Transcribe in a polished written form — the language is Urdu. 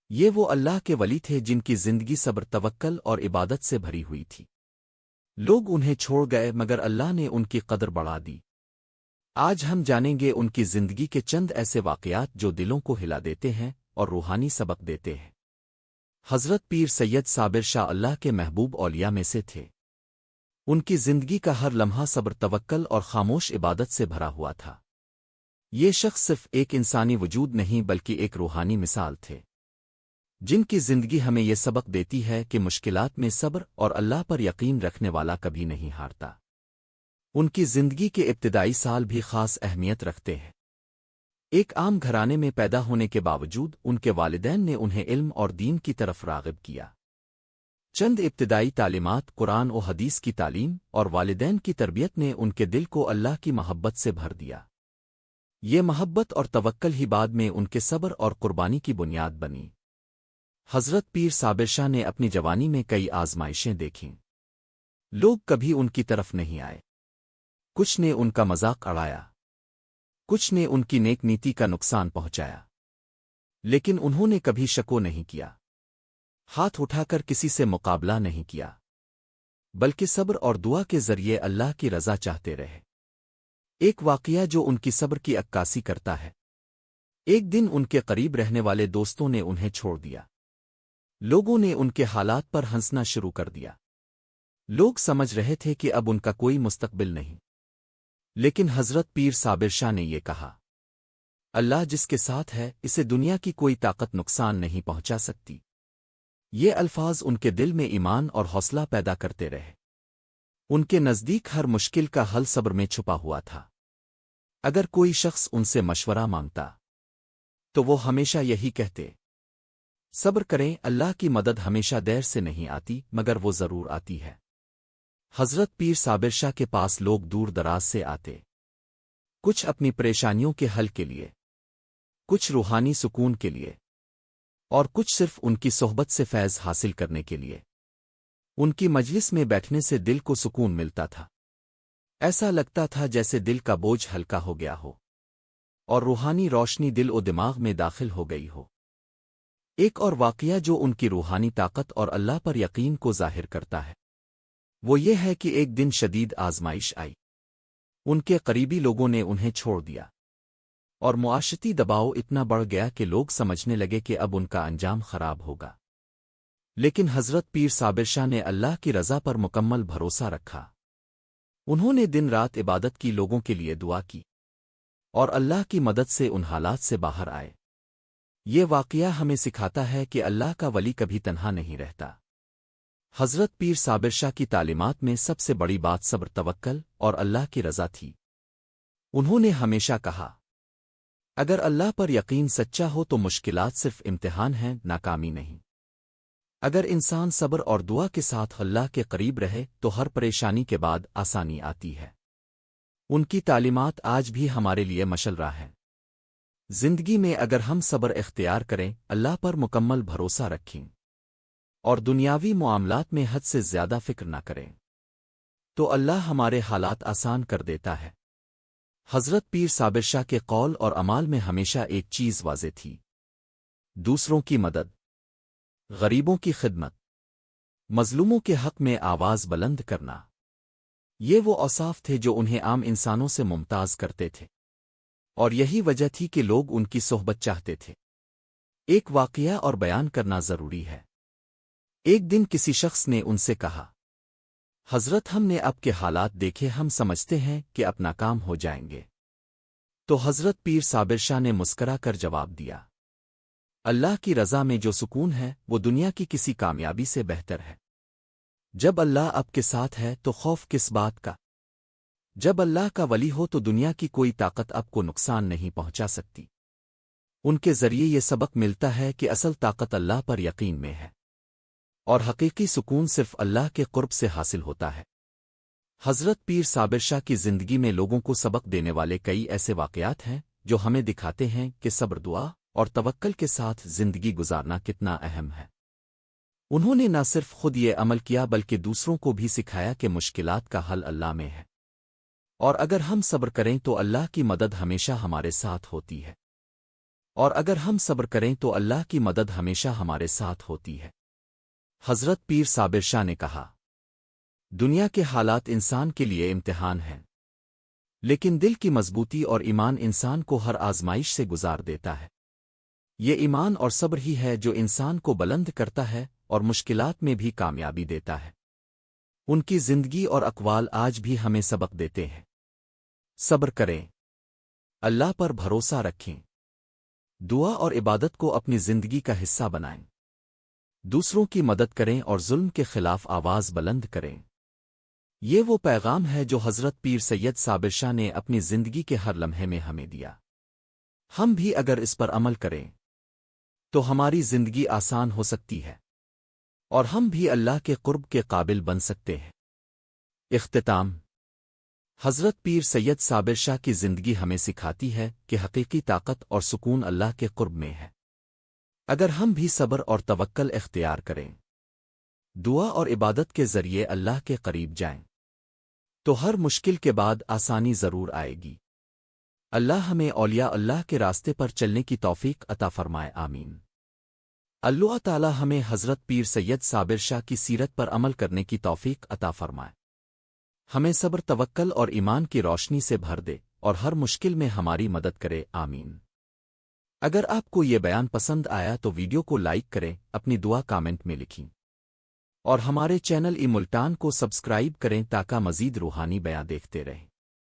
یہ وہ اللہ کے ولی تھے جن کی زندگی صبر توکل اور عبادت سے بھری ہوئی تھی۔ لوگ انہیں چھوڑ گئے مگر اللہ نے ان کی قدر بڑھا دی۔ آج ہم جانیں گے ان کی زندگی کے چند ایسے واقعات جو دلوں کو ہلا دیتے ہیں اور روحانی سبق دیتے ہیں۔ حضرت پیر سید صابر شاہ اللہ کے محبوب اولیاء میں سے تھے۔ ان کی زندگی کا ہر لمحہ صبر توکل اور خاموش عبادت سے بھرا ہوا تھا۔ یہ شخص صرف ایک انسانی وجود نہیں بلکہ ایک روحانی مثال تھے، جن کی زندگی ہمیں یہ سبق دیتی ہے کہ مشکلات میں صبر اور اللہ پر یقین رکھنے والا کبھی نہیں ہارتا۔ ان کی زندگی کے ابتدائی سال بھی خاص اہمیت رکھتے ہیں۔ ایک عام گھرانے میں پیدا ہونے کے باوجود ان کے والدین نے انہیں علم اور دین کی طرف راغب کیا۔ چند ابتدائی تعلیمات قرآن و حدیث کی تعلیم اور والدین کی تربیت نے ان کے دل کو اللہ کی محبت سے بھر دیا۔ یہ محبت اور توکل ہی بعد میں ان کے صبر اور قربانی کی بنیاد بنی۔ حضرت پیر صابر شاہ نے اپنی جوانی میں کئی آزمائشیں دیکھیں۔ لوگ کبھی ان کی طرف نہیں آئے، کچھ نے ان کا مذاق اڑایا، کچھ نے ان کی نیک نیتی کا نقصان پہنچایا، لیکن انہوں نے کبھی شکو نہیں کیا، ہاتھ اٹھا کر کسی سے مقابلہ نہیں کیا، بلکہ صبر اور دعا کے ذریعے اللہ کی رضا چاہتے رہے۔ ایک واقعہ جو ان کی صبر کی عکاسی کرتا ہے۔ ایک دن ان کے قریب رہنے والے دوستوں نے انہیں چھوڑ دیا۔ لوگوں نے ان کے حالات پر ہنسنا شروع کر دیا۔ لوگ سمجھ رہے تھے کہ اب ان کا کوئی مستقبل نہیں، لیکن حضرت پیر صابر شاہ نے یہ کہا، اللہ جس کے ساتھ ہے اسے دنیا کی کوئی طاقت نقصان نہیں پہنچا سکتی۔ یہ الفاظ ان کے دل میں ایمان اور حوصلہ پیدا کرتے رہے۔ ان کے نزدیک ہر مشکل کا حل صبر میں چھپا ہوا تھا۔ اگر کوئی شخص ان سے مشورہ مانگتا تو وہ ہمیشہ یہی کہتے، صبر کریں، اللہ کی مدد ہمیشہ دیر سے نہیں آتی مگر وہ ضرور آتی ہے۔ حضرت پیر صابر شاہ کے پاس لوگ دور دراز سے آتے، کچھ اپنی پریشانیوں کے حل کے لیے، کچھ روحانی سکون کے لیے، اور کچھ صرف ان کی صحبت سے فیض حاصل کرنے کے لیے۔ ان کی مجلس میں بیٹھنے سے دل کو سکون ملتا تھا۔ ایسا لگتا تھا جیسے دل کا بوجھ ہلکا ہو گیا ہو اور روحانی روشنی دل و دماغ میں داخل ہو گئی ہو۔ ایک اور واقعہ جو ان کی روحانی طاقت اور اللہ پر یقین کو ظاہر کرتا ہے، وہ یہ ہے کہ ایک دن شدید آزمائش آئی۔ ان کے قریبی لوگوں نے انہیں چھوڑ دیا، اور معاشرتی دباؤ اتنا بڑھ گیا کہ لوگ سمجھنے لگے کہ اب ان کا انجام خراب ہوگا۔ لیکن حضرت پیر صابر شاہ نے اللہ کی رضا پر مکمل بھروسہ رکھا۔ انہوں نے دن رات عبادت کی، لوگوں کے لیے دعا کی، اور اللہ کی مدد سے ان حالات سے باہر آئے۔ یہ واقعہ ہمیں سکھاتا ہے کہ اللہ کا ولی کبھی تنہا نہیں رہتا۔ حضرت پیر صابر شاہ کی تعلیمات میں سب سے بڑی بات صبر توکل اور اللہ کی رضا تھی۔ انہوں نے ہمیشہ کہا، اگر اللہ پر یقین سچا ہو تو مشکلات صرف امتحان ہیں، ناکامی نہیں۔ اگر انسان صبر اور دعا کے ساتھ اللہ کے قریب رہے تو ہر پریشانی کے بعد آسانی آتی ہے۔ ان کی تعلیمات آج بھی ہمارے لیے مشل راہ ہے۔ زندگی میں اگر ہم صبر اختیار کریں، اللہ پر مکمل بھروسہ رکھیں، اور دنیاوی معاملات میں حد سے زیادہ فکر نہ کریں، تو اللہ ہمارے حالات آسان کر دیتا ہے۔ حضرت پیر صابر شاہ کے قول اور عمال میں ہمیشہ ایک چیز واضح تھی، دوسروں کی مدد، غریبوں کی خدمت، مظلوموں کے حق میں آواز بلند کرنا۔ یہ وہ اوصاف تھے جو انہیں عام انسانوں سے ممتاز کرتے تھے، اور یہی وجہ تھی کہ لوگ ان کی صحبت چاہتے تھے۔ ایک واقعہ اور بیان کرنا ضروری ہے۔ ایک دن کسی شخص نے ان سے کہا، حضرت ہم نے اب کے حالات دیکھے، ہم سمجھتے ہیں کہ اب ناکام ہو جائیں گے۔ تو حضرت پیر صابر شاہ نے مسکرا کر جواب دیا، اللہ کی رضا میں جو سکون ہے وہ دنیا کی کسی کامیابی سے بہتر ہے۔ جب اللہ آپ کے ساتھ ہے تو خوف کس بات کا؟ جب اللہ کا ولی ہو تو دنیا کی کوئی طاقت آپ کو نقصان نہیں پہنچا سکتی۔ ان کے ذریعے یہ سبق ملتا ہے کہ اصل طاقت اللہ پر یقین میں ہے، اور حقیقی سکون صرف اللہ کے قرب سے حاصل ہوتا ہے۔ حضرت پیر صابر شاہ کی زندگی میں لوگوں کو سبق دینے والے کئی ایسے واقعات ہیں جو ہمیں دکھاتے ہیں کہ صبر، دعا اور توکل کے ساتھ زندگی گزارنا کتنا اہم ہے۔ انہوں نے نہ صرف خود یہ عمل کیا بلکہ دوسروں کو بھی سکھایا کہ مشکلات کا حل اللہ میں ہے، اور اگر ہم صبر کریں تو اللہ کی مدد ہمیشہ ہمارے ساتھ ہوتی ہے۔ اور اگر ہم صبر کریں تو اللہ کی مدد ہمیشہ ہمارے ساتھ ہوتی ہے۔ حضرت پیر صابر شاہ نے کہا، دنیا کے حالات انسان کے لیے امتحان ہیں، لیکن دل کی مضبوطی اور ایمان انسان کو ہر آزمائش سے گزار دیتا ہے۔ یہ ایمان اور صبر ہی ہے جو انسان کو بلند کرتا ہے اور مشکلات میں بھی کامیابی دیتا ہے۔ ان کی زندگی اور اقوال آج بھی ہمیں سبق دیتے ہیں۔ صبر کریں، اللہ پر بھروسہ رکھیں، دعا اور عبادت کو اپنی زندگی کا حصہ بنائیں، دوسروں کی مدد کریں اور ظلم کے خلاف آواز بلند کریں۔ یہ وہ پیغام ہے جو حضرت پیر سید صابر شاہ نے اپنی زندگی کے ہر لمحے میں ہمیں دیا۔ ہم بھی اگر اس پر عمل کریں تو ہماری زندگی آسان ہو سکتی ہے اور ہم بھی اللہ کے قرب کے قابل بن سکتے ہیں۔ اختتام۔ حضرت پیر سید صابر شاہ کی زندگی ہمیں سکھاتی ہے کہ حقیقی طاقت اور سکون اللہ کے قرب میں ہے۔ اگر ہم بھی صبر اور توکل اختیار کریں، دعا اور عبادت کے ذریعے اللہ کے قریب جائیں، تو ہر مشکل کے بعد آسانی ضرور آئے گی۔ اللہ ہمیں اولیاء اللہ کے راستے پر چلنے کی توفیق عطا فرمائے، آمین۔ اللہ تعالی ہمیں حضرت پیر سید صابر شاہ کی سیرت پر عمل کرنے کی توفیق عطا فرمائے، ہمیں صبر توکل اور ایمان کی روشنی سے بھر دے اور ہر مشکل میں ہماری مدد کرے، آمین۔ اگر آپ کو یہ بیان پسند آیا تو ویڈیو کو لائک کریں، اپنی دعا کامنٹ میں لکھیں اور ہمارے چینل ای ملتان کو سبسکرائب کریں تاکہ مزید روحانی بیان دیکھتے رہیں۔